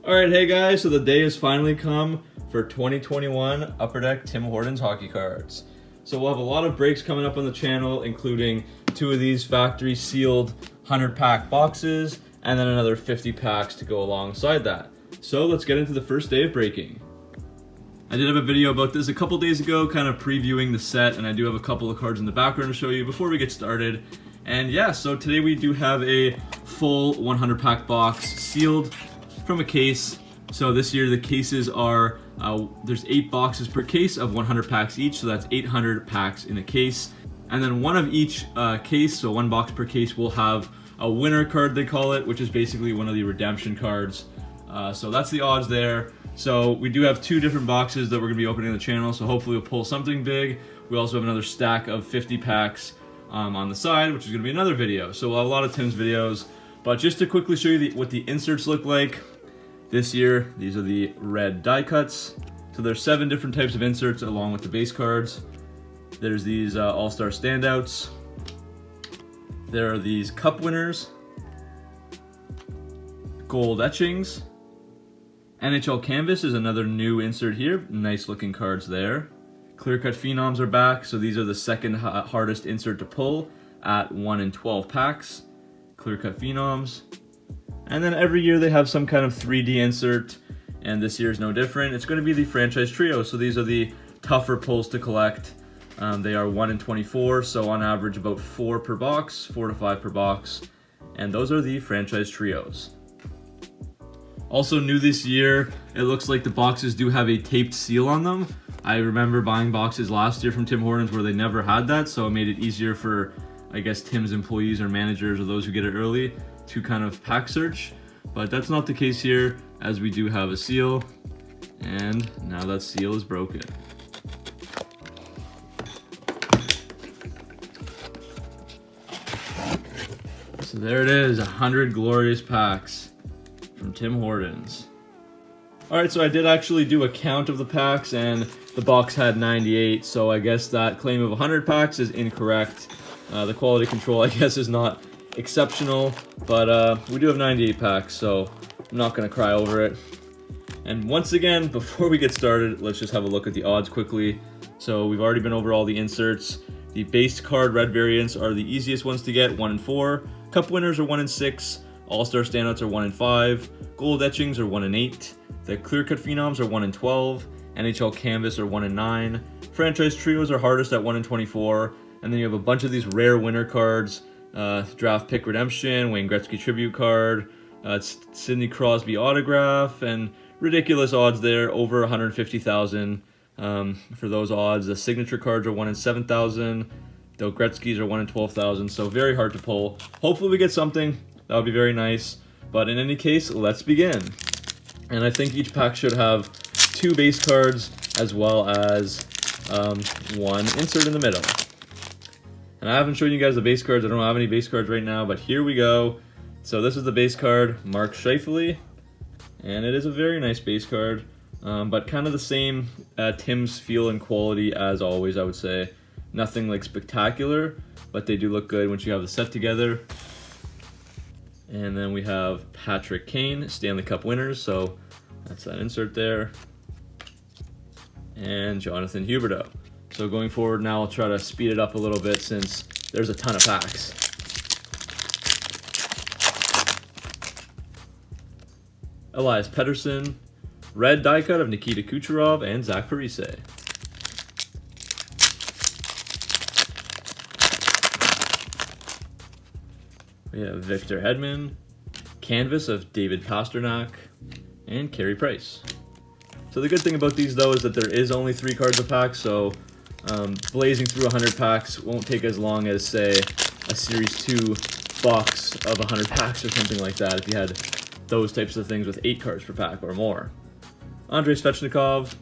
Alright, hey guys, so the day has finally come for 2021 Upper Deck Tim Hortons hockey cards. So we'll have a lot of breaks coming up on the channel, including 2 of these factory sealed 100-pack boxes, and then another 50 packs to go alongside that. So let's get into the first day of breaking. I did have a video about this a couple days ago, kind of previewing the set, and I do have a couple of cards in the background to show you before we get started. And yeah, so today we do have a full 100-pack box sealed from a case. So this year the cases are, there's 8 boxes per case of 100 packs each, so that's 800 packs in a case. And then one of each case, so 1 box per case, will have a winner card, they call it, which is basically one of the redemption cards. So that's the odds there. So we do have 2 different boxes that we're gonna be opening on the channel, so hopefully we'll pull something big. We also have another stack of 50 packs on the side, which is gonna be another video. So we'll have a lot of Tim's videos, but just to quickly show you what the inserts look like. This year, these are the red die cuts. So there's 7 different types of inserts along with the base cards. There's these all-star standouts. There are these cup winners, gold etchings. NHL Canvas is another new insert here. Nice looking cards there. Clear cut phenoms are back. So these are the second hardest insert to pull at 1 in 12 packs. Clear cut phenoms. And then every year they have some kind of 3D insert, and this year is no different. It's going to be the franchise trio, so these are the tougher pulls to collect. They are 1 in 24, so on average about 4 per box, 4 to 5 per box, and those are the franchise trios. Also new this year, it looks like the boxes do have a taped seal on them. I remember buying boxes last year from Tim Hortons where they never had that, so it made it easier for, I guess, Tim's employees or managers or those who get it early to kind of pack search, but that's not the case here, as we do have a seal, and now that seal is broken. So there it is, 100 glorious packs from Tim Hortons. Alright, so I did actually do a count of the packs, and the box had 98, so I guess that claim of 100 packs is incorrect. The quality control, I guess, is not exceptional, but we do have 98 packs, so I'm not gonna cry over it. And once again, before we get started, let's just have a look at the odds quickly. So we've already been over all the inserts. The base card red variants are the easiest ones to get, 1 in 4. Cup winners are 1 in 6. All-star standouts are 1 in 5. Gold etchings are 1 in 8. The clear cut phenoms are 1 in 12. NHL Canvas are 1 in 9. Franchise trios are hardest at 1 in 24. And then you have a bunch of these rare winner cards. Draft pick redemption, Wayne Gretzky tribute card, Sidney Crosby autograph, and ridiculous odds there, over 150,000 for those odds. The signature cards are 1 in 7,000, the Gretzky's are 1 in 12,000, so very hard to pull. Hopefully we get something, that would be very nice, but in any case, let's begin. And I think each pack should have 2 base cards as well as 1 insert in the middle. And I haven't shown you guys the base cards. I don't have any base cards right now, but here we go. So this is the base card, Mark Scheifele, and it is a very nice base card, but kind of the same Tim's feel and quality as always, I would say. Nothing like spectacular, but they do look good once you have the set together. And then we have Patrick Kane, Stanley Cup winners, so that's that insert there. And Jonathan Huberdeau. So going forward now, I'll try to speed it up a little bit since there's a ton of packs. Elias Pettersson, red die cut of Nikita Kucherov and Zach Parise. We have Victor Hedman, canvas of David Pastrnak, and Carey Price. So the good thing about these though is that there is only 3 cards a pack, so blazing through 100 packs won't take as long as, say, a Series 2 box of 100 packs or something like that if you had those types of things with 8 cards per pack or more. Andrei Svechnikov,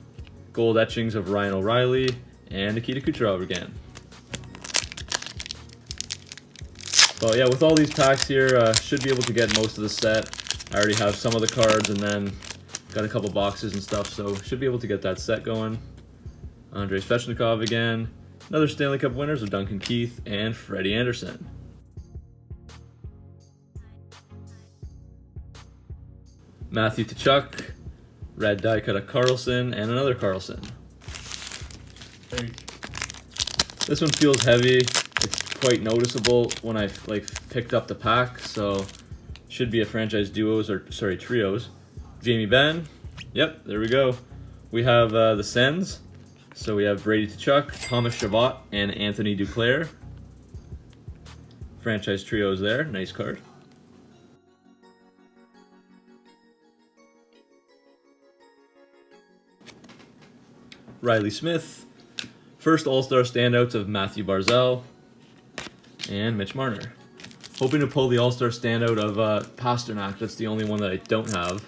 gold etchings of Ryan O'Reilly, and Nikita Kucherov again. But yeah, with all these packs here, should be able to get most of the set. I already have some of the cards and then got a couple boxes and stuff, so should be able to get that set going. Andrei Svechnikov again. Another Stanley Cup winners of Duncan Keith and Freddie Anderson. Matthew Tkachuk, red die cut of Carlson, and another Carlson. This one feels heavy. It's quite noticeable when I picked up the pack, so should be a franchise duos or sorry trios. Jamie Benn, yep, there we go. We have the Sens, so we have Brady Tkachuk, Thomas Chabot, and Anthony Duclair. Franchise trios there, nice card. Riley Smith, first All-Star standouts of Matthew Barzal, and Mitch Marner. Hoping to pull the All-Star standout of Pasternak. That's the only one that I don't have.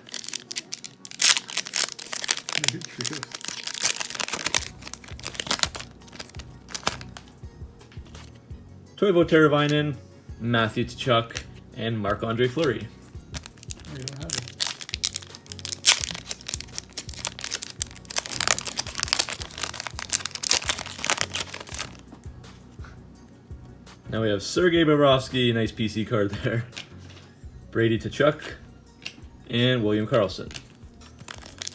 Toivo Teravainen, Matthew Tkachuk, and Marc-Andre Fleury. You don't have it. Now we have Sergei Bobrovsky, nice PC card there. Brady Tkachuk, and William Karlsson.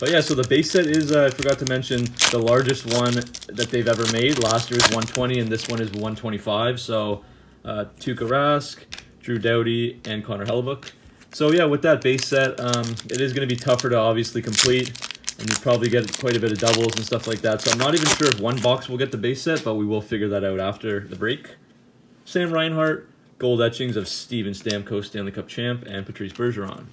But yeah, so the base set is, I forgot to mention, the largest one that they've ever made. Last year was 120, and this one is 125. So Tuukka Rask, Drew Doughty, and Connor Hellebuyck. So yeah, with that base set, it is going to be tougher to obviously complete, and you probably get quite a bit of doubles and stuff like that. So I'm not even sure if one box will get the base set, but we will figure that out after the break. Sam Reinhart, gold etchings of Steven Stamkos, Stanley Cup champ, and Patrice Bergeron.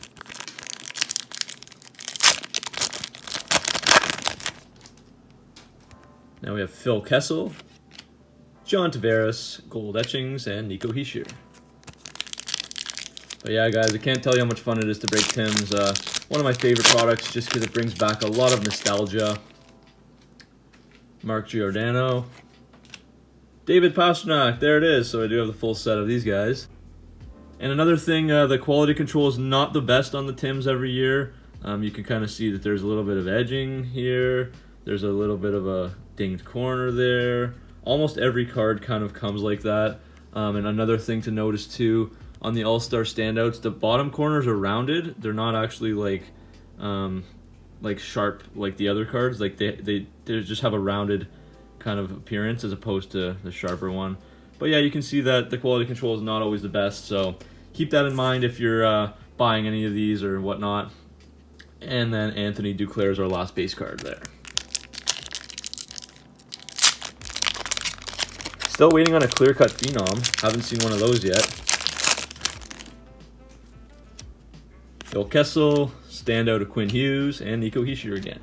Now we have Phil Kessel, John Tavares, gold etchings, and Nico Hischier. But yeah, guys, I can't tell you how much fun it is to break Tim's. One of my favorite products just because it brings back a lot of nostalgia. Mark Giordano. David Pasternak, there it is. So I do have the full set of these guys. And another thing, the quality control is not the best on the Tims every year. You can kind of see that there's a little bit of edging here. There's a little bit of a dinged corner there. Almost every card kind of comes like that. And another thing to notice too, on the All-Star standouts, the bottom corners are rounded. They're not actually like sharp like the other cards. Like they just have a rounded kind of appearance as opposed to the sharper one. But yeah, you can see that the quality control is not always the best, so keep that in mind if you're buying any of these or whatnot. And then Anthony Duclair is our last base card there. Still waiting on a clear-cut Phenom. Haven't seen one of those yet. Phil Kessel, standout of Quinn Hughes, and Nico Hischier again.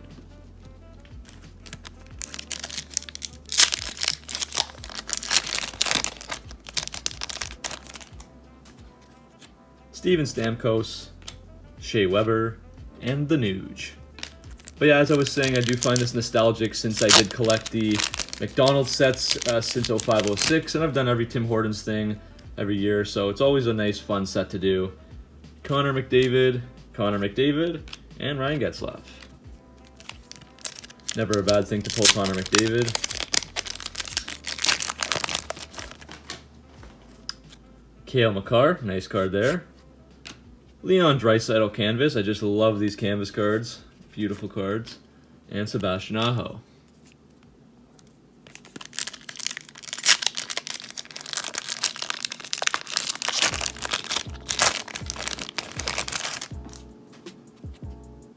Steven Stamkos, Shea Weber, and the Nuge. But yeah, as I was saying, I do find this nostalgic since I did collect the McDonald's sets since 05-06, and I've done every Tim Hortons thing every year, so it's always a nice, fun set to do. Connor McDavid, and Ryan Getzlaf. Never a bad thing to pull Connor McDavid. Cale Makar, nice card there. Leon Draisaitl canvas, I just love these canvas cards. Beautiful cards. And Sebastian Aho.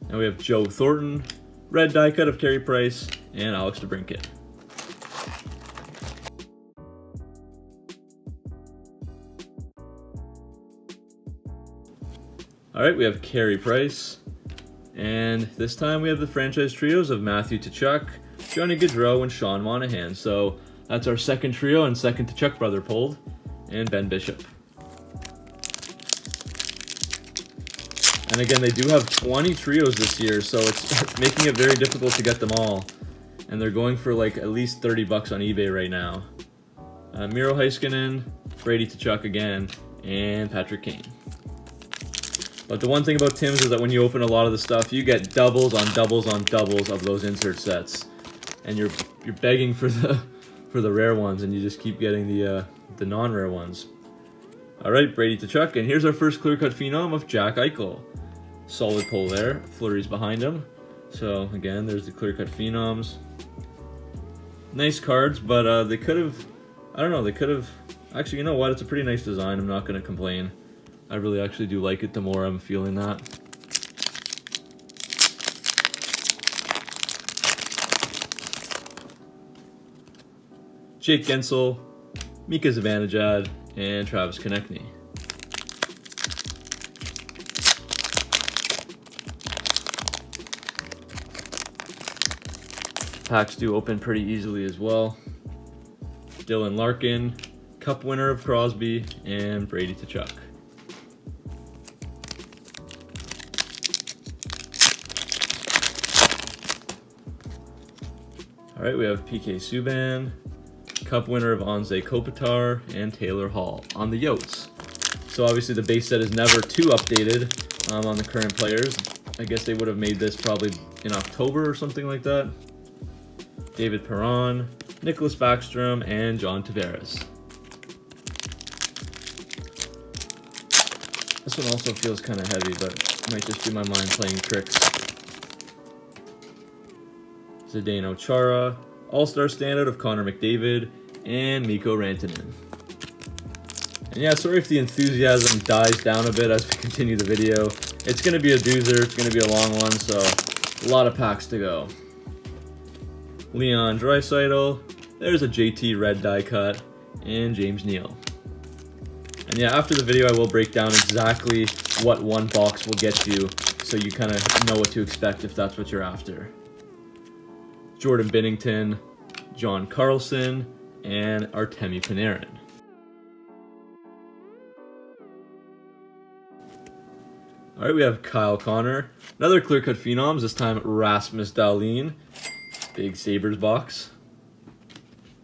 Now we have Joe Thornton, red die cut of Carey Price, and Alex DeBrincat. Alright, we have Carey Price, and this time we have the franchise trios of Matthew Tkachuk, Johnny Gaudreau, and Sean Monahan. So that's our second trio and second Tkachuk brother pulled, and Ben Bishop. And again, they do have 20 trios this year, so it's making it very difficult to get them all. And they're going for like at least 30 bucks on eBay right now. Miro Heiskanen, Brady Tkachuk again, and Patrick Kane. But the one thing about Tim's is that when you open a lot of the stuff, you get doubles on doubles on doubles of those insert sets, and you're begging for the rare ones, and you just keep getting the non-rare ones. All right, Brady Tkachuk, and here's our first clear-cut phenom of Jack Eichel. Solid pull there. Fleury's behind him. So again, there's the clear cut phenoms. Nice cards, but they could have, I don't know, they could have, actually, you know what, it's a pretty nice design. I'm not going to complain. I really actually do like it the more I'm feeling that. Jake Gensel, Mika Zibanejad, and Travis Konechny. Packs do open pretty easily as well. Dylan Larkin, Cup winner of Crosby, and Brady Tkachuk. All right, we have PK Subban, Cup winner of Anze Kopitar, and Taylor Hall on the Yotes. So obviously the base set is never too updated on the current players. I guess they would have made this probably in October or something like that. David Perron, Nicholas Backstrom, and John Tavares. This one also feels kind of heavy, but it might just be my mind playing tricks. Zdeno Chara, All-Star standout of Connor McDavid, and Mikko Rantanen. And yeah, sorry if the enthusiasm dies down a bit as we continue the video. It's going to be a doozer, it's going to be a long one, so a lot of packs to go. Leon Draisaitl, there's a JT red die cut, and James Neal. And yeah, after the video I will break down exactly what one box will get you, so you kind of know what to expect if that's what you're after. Jordan Binnington, John Carlson, and Artemi Panarin. Alright, we have Kyle Connor, another clear-cut phenoms, this time Rasmus Dahlin. Big Sabres box,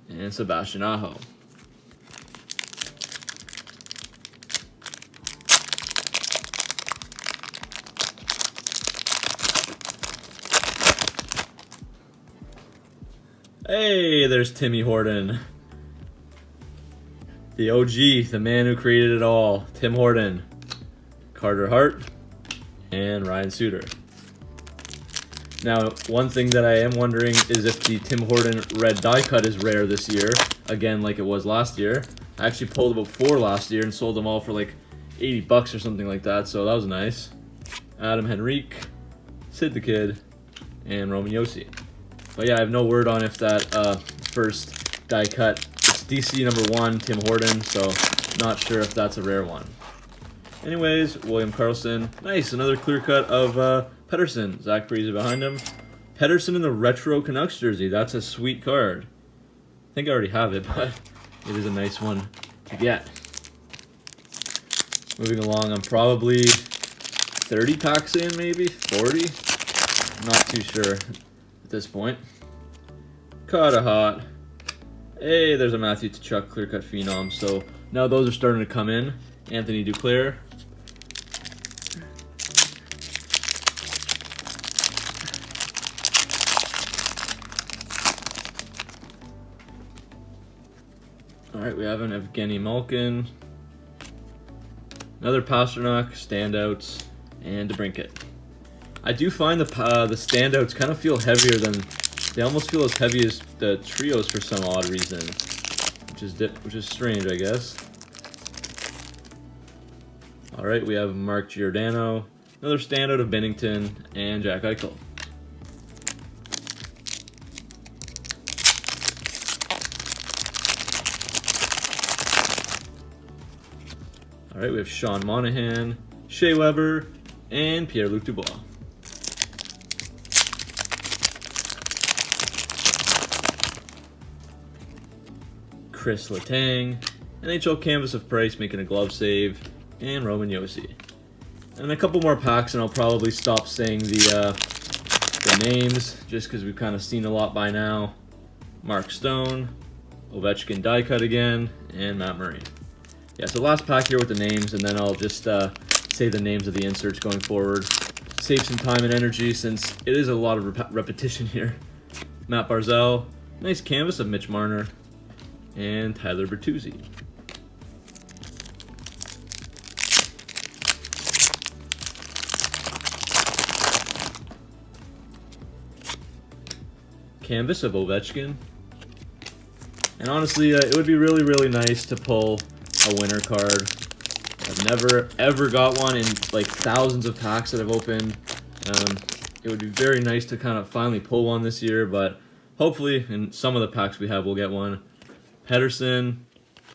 and Sebastian Aho. Hey, there's Timmy Horton. The OG, the man who created it all, Tim Horton. Carter Hart, and Ryan Suter. Now, one thing that I am wondering is if the Tim Horton red die cut is rare this year, again like it was last year. I actually pulled about 4 last year and sold them all for like $80 or something like that, so that was nice. Adam Henrique, Sid the Kid, and Roman Josi. But yeah, I have no word on if that first die cut, it's DC number 1, Tim Horton, so not sure if that's a rare one. Anyways, William Karlsson, nice, another clear cut of Pettersson, Zach Parise behind him. Pettersson in the retro Canucks jersey, that's a sweet card. I think I already have it, but it is a nice one to get. Moving along, I'm probably 30 packs in, maybe 40. Not too sure at this point. Carter Hart. Hey, there's a Matthew Tkachuk clear cut phenom. So now those are starting to come in. Anthony Duclair. All right, we have an Evgeny Malkin. Another Pasternak, standouts, and DeBrincat. I do find the standouts kind of feel heavier than, they almost feel as heavy as the trios for some odd reason, which is strange, I guess. All right, we have Mark Giordano, another standout of Binnington, and Jack Eichel. All right, we have Sean Monahan, Shea Weber, and Pierre-Luc Dubois. Chris Letang, NHL canvas of Price making a glove save, and Roman Josi. And a couple more packs and I'll probably stop saying the names, just because we've kind of seen a lot by now. Mark Stone, Ovechkin die cut again, and Matt Murray. Yeah, so last pack here with the names, and then I'll just say the names of the inserts going forward. Save some time and energy since it is a lot of repetition here. Matt Barzal, nice canvas of Mitch Marner, and Tyler Bertuzzi. Canvas of Ovechkin. And honestly, it would be really, really nice to pull a winner card. I've never, ever got one in like thousands of packs that I've opened. It would be very nice to kind of finally pull one this year, but hopefully in some of the packs we have, we'll get one. Pedersen,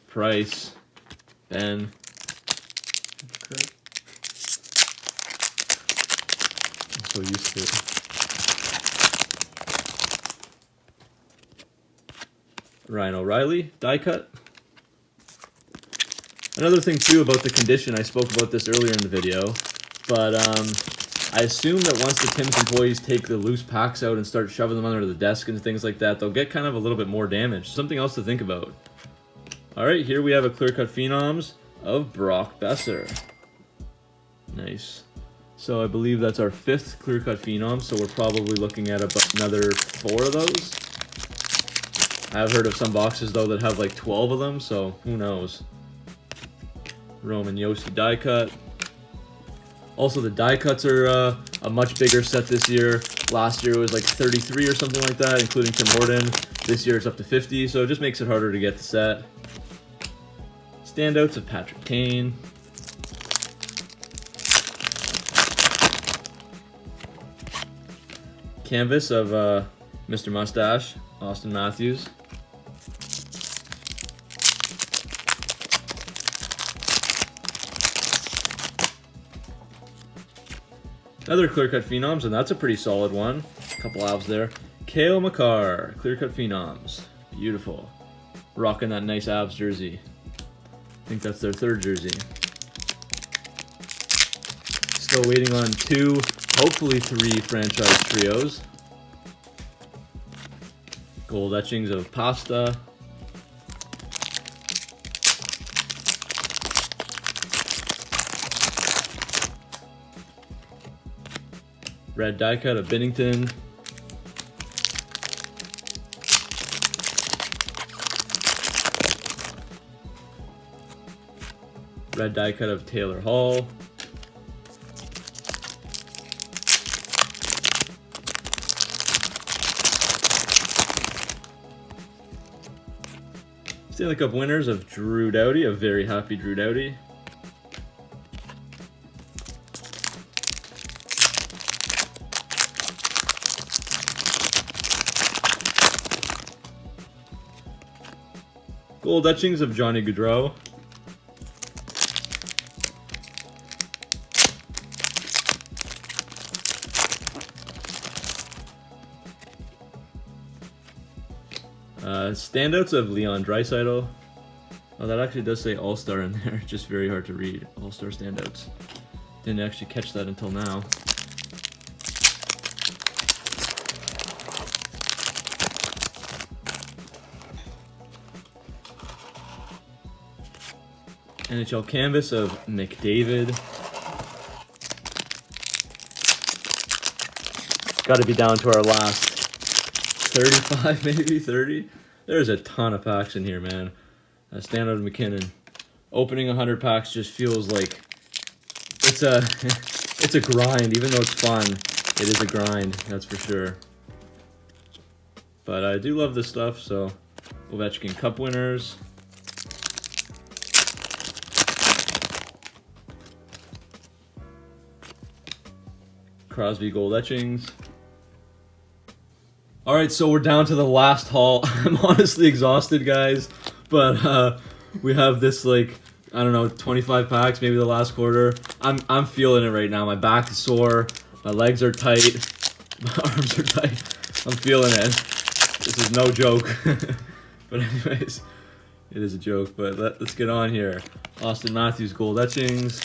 Price, Ben. Correct. I'm so used to it. Ryan O'Reilly, die cut. Another thing too about the condition, I spoke about this earlier in the video, but I assume that once the Tim's employees take the loose packs out and start shoving them under the desk and things like that, they'll get kind of a little bit more damage. Something else to think about. Alright, here we have a clear cut Phenoms of Brock Besser. Nice. So I believe that's our 5th clear cut Phenom, so we're probably looking at about another 4 of those. I've heard of some boxes though that have like 12 of them, so who knows. Roman Josi die cut. Also, the die cuts are a much bigger set this year. Last year it was like 33 or something like that, including Tim Hortons. This year it's up to 50, so it just makes it harder to get the set. Standouts of Patrick Kane. Canvas of Mr. Mustache, Austin Matthews. Another clear-cut Phenoms, and that's a pretty solid one. A couple abs there. Cale Makar, clear-cut Phenoms. Beautiful. Rocking that nice abs jersey. I think that's their 3rd jersey. Still waiting on 2, hopefully 3 franchise trios. Gold etchings of Pasta. Red die cut of Binnington. Red die cut of Taylor Hall. Stanley Cup winners of Drew Doughty, a very happy Drew Doughty. Gold etchings of Johnny Gaudreau. Standouts of Leon Draisaitl. Oh, that actually does say All-Star in there. Just very hard to read. All-Star standouts. Didn't actually catch that until now. NHL canvas of McDavid. Got to be down to our last 35, maybe 30. There's a ton of packs in here, man. Standout of McKinnon. Opening 100 packs just feels like it's a it's a grind. Even though it's fun, it is a grind. That's for sure. But I do love this stuff. So Ovechkin Cup winners. Crosby gold etchings. Alright, so we're down to the last haul. I'm honestly exhausted, guys. But we have this, like, I don't know, 25 packs, maybe the last quarter. I'm feeling it right now. My back is sore. My legs are tight. My arms are tight. I'm feeling it. This is no joke. But anyways, it is a joke. But let's get on here. Austin Matthews gold etchings.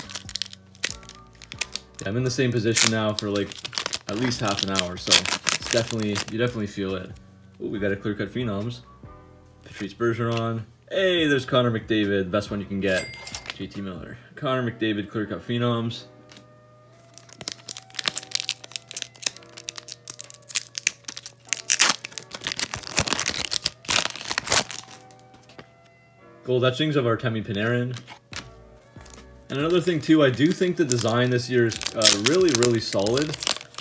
Yeah, I'm in the same position now for like at least half an hour, so it's definitely, you definitely feel it. Ooh, we got a clear cut Phenoms. Patrice Bergeron. Hey, there's Connor McDavid, best one you can get. JT Miller. Connor McDavid clear cut Phenoms. Gold etchings of Artemi Panarin. And another thing too, I do think the design this year is really, really solid.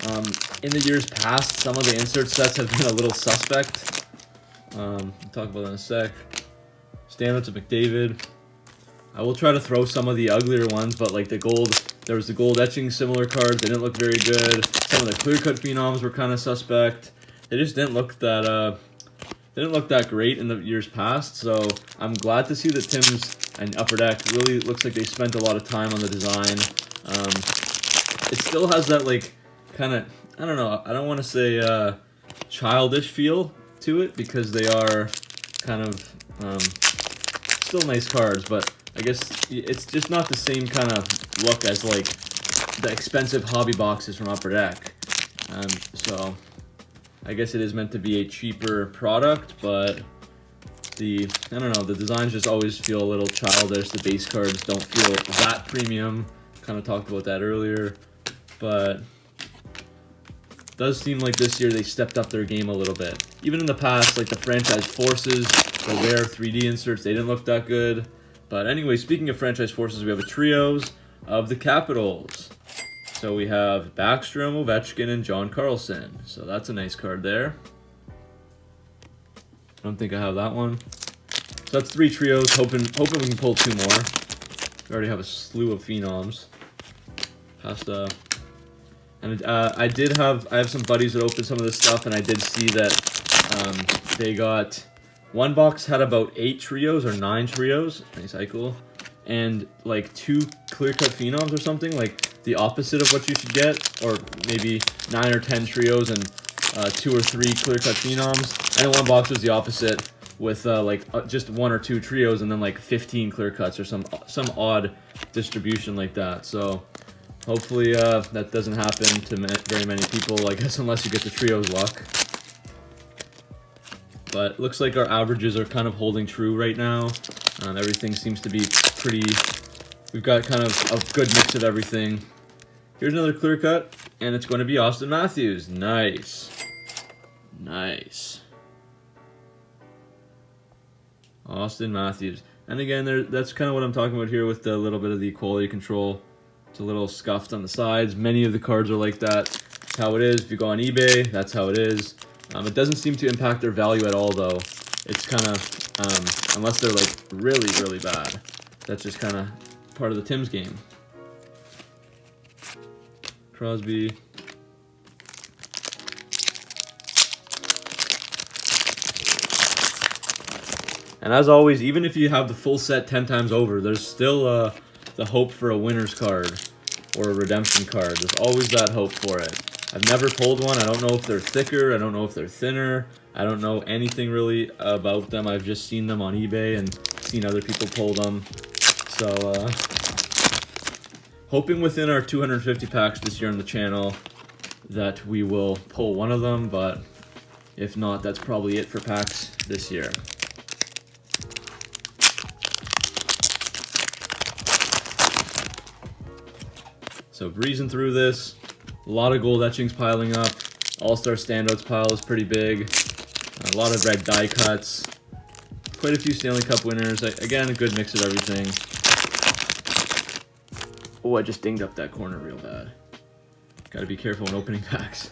In the years past, some of the insert sets have been a little suspect. We'll talk about that in a sec. Standouts of McDavid. I will try to throw some of the uglier ones, but like the gold, there was the gold etching similar cards. They didn't look very good. Some of the clear cut phenoms were kind of suspect. They just didn't look that great in the years past. So I'm glad to see that Tim's and Upper Deck really looks like they spent a lot of time on the design. It still has that like kind of, I don't know, I don't want to say childish feel to it because they are kind of still nice cards, but I guess it's just not the same kind of look as like the expensive hobby boxes from Upper Deck. So I guess it is meant to be a cheaper product, but I don't know, the designs just always feel a little childish. The base cards don't feel that premium. Kind of talked about that earlier, but it does seem like this year they stepped up their game a little bit. Even in the past, like the Franchise Forces, the rare 3D inserts, they didn't look that good. But anyway, speaking of Franchise Forces, we have a trios of the Capitals. So we have Backstrom, Ovechkin, and John Carlson. So that's a nice card there. I don't think I have that one. So that's 3 trios, hoping we can pull 2 more. We already have a slew of phenoms. And I have some buddies that opened some of this stuff, and I did see that they got, one box had about 8 trios or 9 trios, nice cycle, and like 2 clear-cut phenoms or something, like the opposite of what you should get, or maybe 9 or 10 trios and 2 or 3 clear-cut phenoms, and then one box was the opposite with just 1 or 2 trios and then like 15 clear-cuts or some odd distribution like that. So hopefully that doesn't happen to very many people, I guess, unless you get the trios luck. But it looks like our averages are kind of holding true right now. Everything seems to be pretty, we've got kind of a good mix of everything. Here's another clear cut, and it's going to be Austin Matthews. Nice. Nice. Austin Matthews. And again, that's kind of what I'm talking about here with the little bit of the quality control. It's a little scuffed on the sides. Many of the cards are like that. That's how it is. If you go on eBay, that's how it is. It doesn't seem to impact their value at all, though. It's kind of, unless they're like really, really bad. That's just kind of part of the Tim's game. Crosby. And as always, even if you have the full set 10 times over, there's still the hope for a winner's card or a redemption card. There's always that hope for it. I've never pulled one. I don't know if they're thicker. I don't know if they're thinner. I don't know anything really about them. I've just seen them on eBay and seen other people pull them. So, hoping within our 250 packs this year on the channel that we will pull one of them, but if not, that's probably it for packs this year. So breezing through this, a lot of gold etchings piling up. All-Star Standouts pile is pretty big. A lot of red die cuts. Quite a few Stanley Cup winners. Again, a good mix of everything. Oh, I just dinged up that corner real bad. Gotta be careful when opening packs.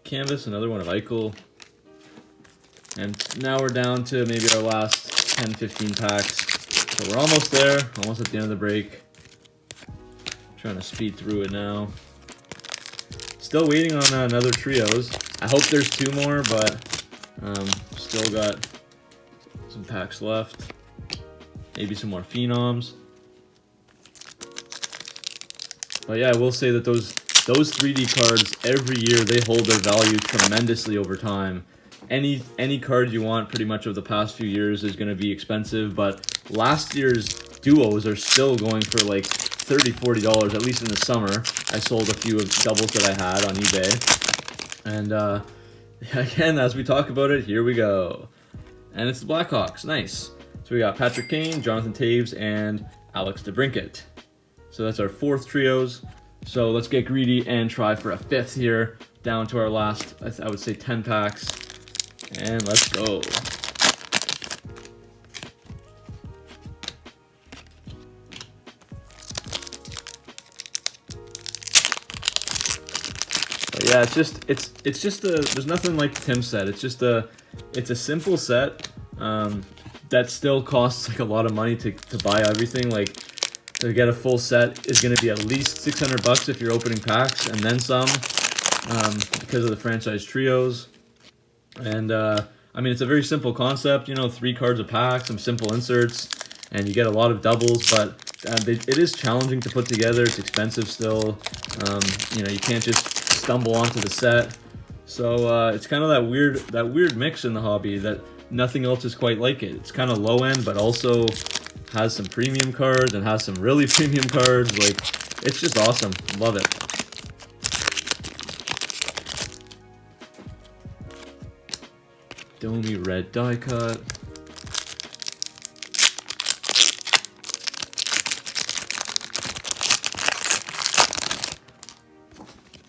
Canvas, another one of Eichel. And now we're down to maybe our last 10-15 packs. So we're almost there, almost at the end of the break. Trying to speed through it now. Still waiting on another trios. I hope there's 2 more, but still got some packs left. Maybe some more phenoms. But yeah, I will say that those 3D cards, every year, they hold their value tremendously over time. Any card you want pretty much of the past few years is going to be expensive, but last year's duos are still going for like $30, $40, at least in the summer. I sold a few of doubles that I had on eBay. And again, as we talk about it, here we go. And it's the Blackhawks, nice. So we got Patrick Kane, Jonathan Taves, and Alex DeBrincat. So that's our 4th trios. So let's get greedy and try for a 5th here. down to our last, I would say 10 packs, and let's go. But yeah, it's just there's nothing like Tim said. It's a simple set that still costs like a lot of money to buy everything. Like, to get a full set is going to be at least $600 if you're opening packs, and then some, because of the franchise trios. And I mean, it's a very simple concept, you know, 3 cards a pack, some simple inserts, and you get a lot of doubles. But it is challenging to put together. It's expensive still. You know, you can't just stumble onto the set. So it's kind of that weird mix in the hobby that nothing else is quite like it. It's kind of low end, but also has some premium cards and has some really premium cards. Like, it's just awesome. Love it. Domi red die cut.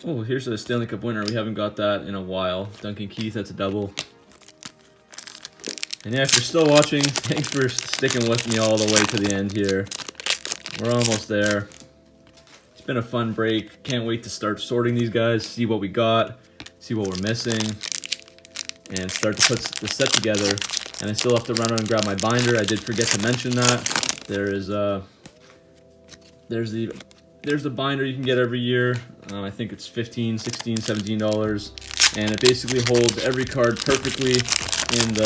Oh, here's the Stanley Cup winner. We haven't got that in a while. Duncan Keith, that's a double. And yeah, if you're still watching, thanks for sticking with me all the way to the end here. We're almost there. It's been a fun break. Can't wait to start sorting these guys, see what we got, see what we're missing, and start to put the set together. And I still have to run out and grab my binder. I did forget to mention that. There's the binder you can get every year. I think it's $15, $16, $17, and it basically holds every card perfectly in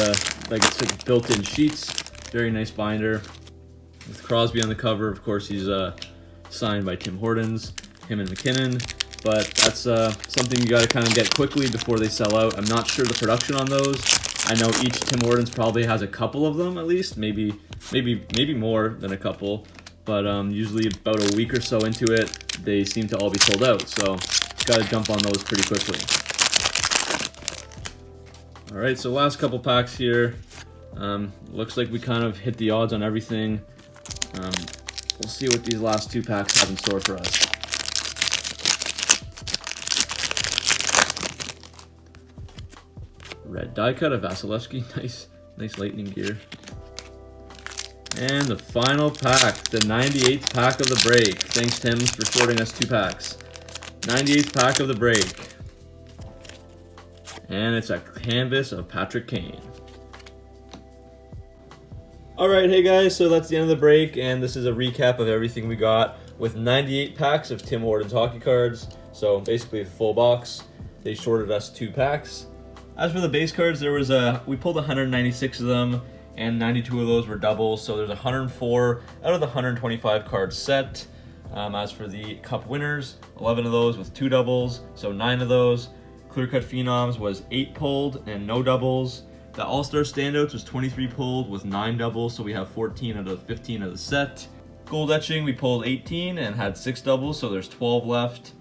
it's like built-in sheets. Very nice binder with Crosby on the cover. Of course, he's signed by Tim Hortons, him and McKinnon. But that's something you got to kind of get quickly before they sell out. I'm not sure the production on those. I know each Tim Hortons probably has a couple of them at least, maybe more than a couple. But usually about a week or so into it, they seem to all be sold out. So got to jump on those pretty quickly. All right, so last couple packs here. Looks like we kind of hit the odds on everything. We'll see what these last 2 packs have in store for us. Red die cut of Vasilevsky. Nice lightning gear. And the final pack, the 98th pack of the break. Thanks, Tim's, for sorting us 2 packs. 98th pack of the break. And it's a canvas of Patrick Kane. Alright, hey guys, so that's the end of the break, and this is a recap of everything we got with 98 packs of Tim Hortons hockey cards. So basically the full box. They shorted us 2 packs. As for the base cards, we pulled 196 of them, and 92 of those were doubles, so there's 104 out of the 125 card set. As for the cup winners, 11 of those with 2 doubles, so 9 of those. Clear Cut Phenoms was 8 pulled and no doubles. The All-Star Standouts was 23 pulled with 9 doubles, so we have 14 out of 15 of the set. Gold Etching, we pulled 18 and had 6 doubles, so there's 12 left.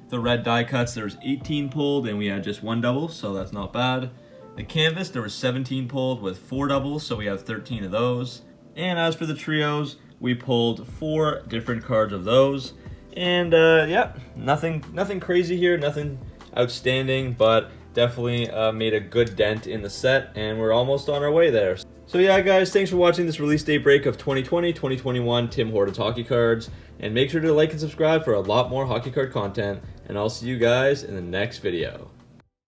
The red die cuts, there's 18 pulled and we had just 1 double, so that's not bad. The canvas, there was 17 pulled with 4 doubles, so we have 13 of those. And as for the trios, we pulled 4 different cards of those. And yeah, nothing crazy here, nothing outstanding, but definitely made a good dent in the set, and we're almost on our way there. So yeah, guys, thanks for watching this release day break of 2020-2021 Tim Hortons hockey cards. And make sure to like and subscribe for a lot more hockey card content, and I'll see you guys in the next video.